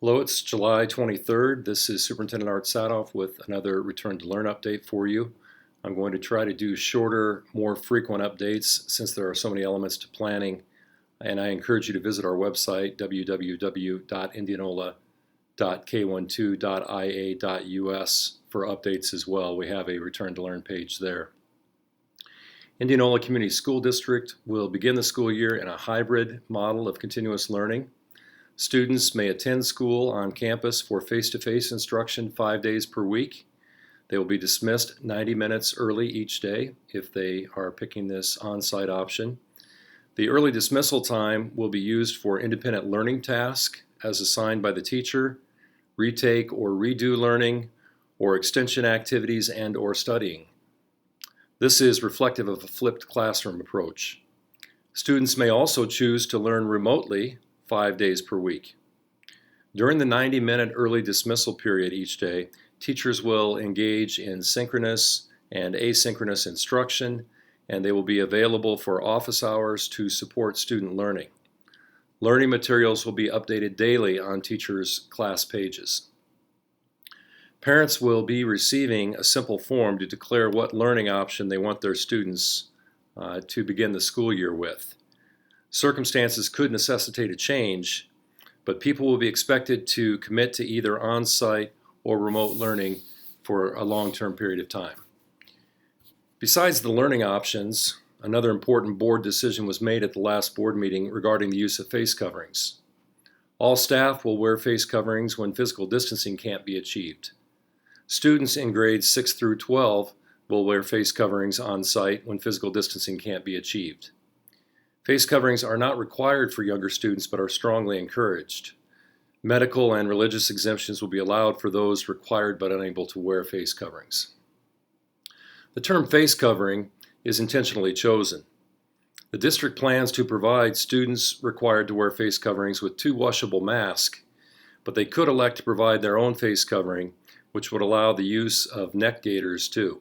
Hello, it's July 23rd. This is Superintendent Art Sadoff with another Return to Learn update for you. I'm going to try to do shorter, more frequent updates since there are so many elements to planning, and I encourage you to visit our website, www.indianola.k12.ia.us, for updates as well. We have a Return to Learn page there. Indianola Community School District will begin the school year in a hybrid model of continuous learning. Students may attend school on campus for face-to-face instruction 5 days per week. They will be dismissed 90 minutes early each day if they are picking this on-site option. The early dismissal time will be used for independent learning tasks as assigned by the teacher, retake or redo learning, or extension activities and/or studying. This is reflective of a flipped classroom approach. Students may also choose to learn remotely 5 days per week. During the 90-minute early dismissal period each day, teachers will engage in synchronous and asynchronous instruction, and they will be available for office hours to support student learning. Learning materials will be updated daily on teachers' class pages. Parents will be receiving a simple form to declare what learning option they want their students to begin the school year with. Circumstances could necessitate a change, but people will be expected to commit to either on-site or remote learning for a long-term period of time. Besides the learning options, another important board decision was made at the last board meeting regarding the use of face coverings. All staff will wear face coverings when physical distancing can't be achieved. Students in grades 6 through 12 will wear face coverings on-site when physical distancing can't be achieved. Face coverings are not required for younger students but are strongly encouraged. Medical and religious exemptions will be allowed for those required but unable to wear face coverings. The term face covering is intentionally chosen. The district plans to provide students required to wear face coverings with 2 washable masks, but they could elect to provide their own face covering, which would allow the use of neck gaiters too.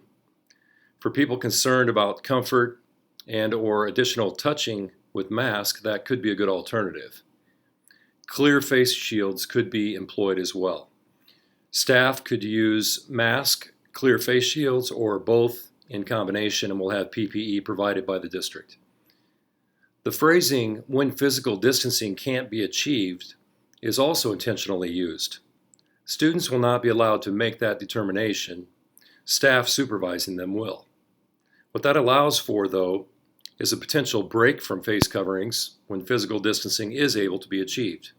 For people concerned about comfort and/or additional touching with masks, that could be a good alternative. Clear face shields could be employed as well. Staff could use mask, clear face shields, or both in combination, and will have PPE provided by the district. The phrasing, "when physical distancing can't be achieved," is also intentionally used. Students will not be allowed to make that determination. Staff supervising them will. What that allows for, though, is a potential break from face coverings when physical distancing is able to be achieved.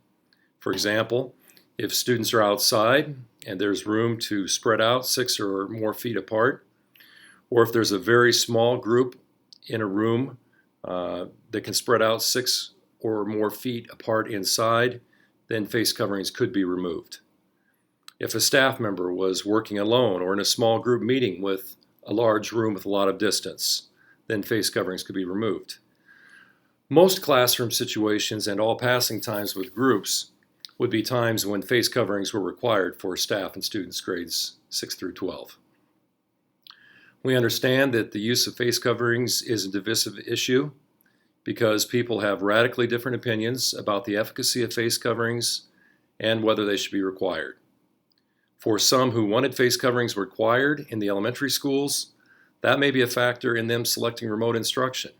For example, if students are outside and there's room to spread out 6 or more feet apart, or if there's a very small group in a room that can spread out 6 or more feet apart inside, then face coverings could be removed. If a staff member was working alone or in a small group meeting with a large room with a lot of distance, then face coverings could be removed. Most classroom situations and all passing times with groups would be times when face coverings were required for staff and students grades 6 through 12. We understand that the use of face coverings is a divisive issue because people have radically different opinions about the efficacy of face coverings and whether they should be required. For some who wanted face coverings required in the elementary schools, that may be a factor in them selecting remote instruction.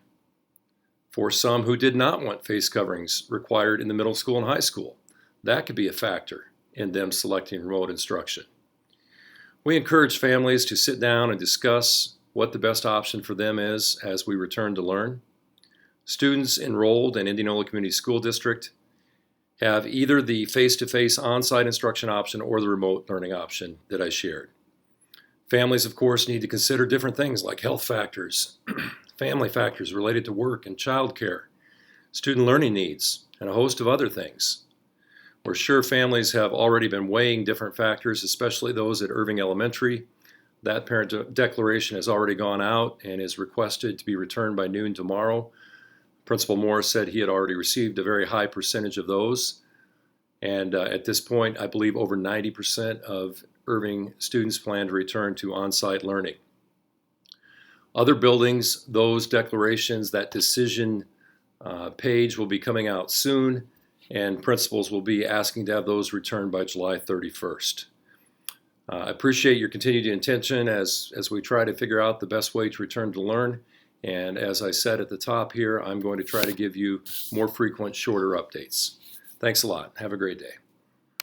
For some who did not want face coverings required in the middle school and high school, that could be a factor in them selecting remote instruction. We encourage families to sit down and discuss what the best option for them is as we return to learn. Students enrolled in Indianola Community School District have either the face-to-face on-site instruction option or the remote learning option that I shared. Families, of course, need to consider different things like health factors, family factors related to work and childcare, student learning needs, and a host of other things. We're sure families have already been weighing different factors, especially those at Irving Elementary. That parent declaration has already gone out and is requested to be returned by noon tomorrow. Principal Morris said he had already received a very high percentage of those. And at this point, I believe over 90% of Irving students plan to return to on-site learning. Other buildings, those declarations, that decision page will be coming out soon, and principals will be asking to have those returned by July 31st. I appreciate your continued attention as we try to figure out the best way to return to learn. And as I said at the top here, I'm going to try to give you more frequent, shorter updates. Thanks a lot. Have a great day.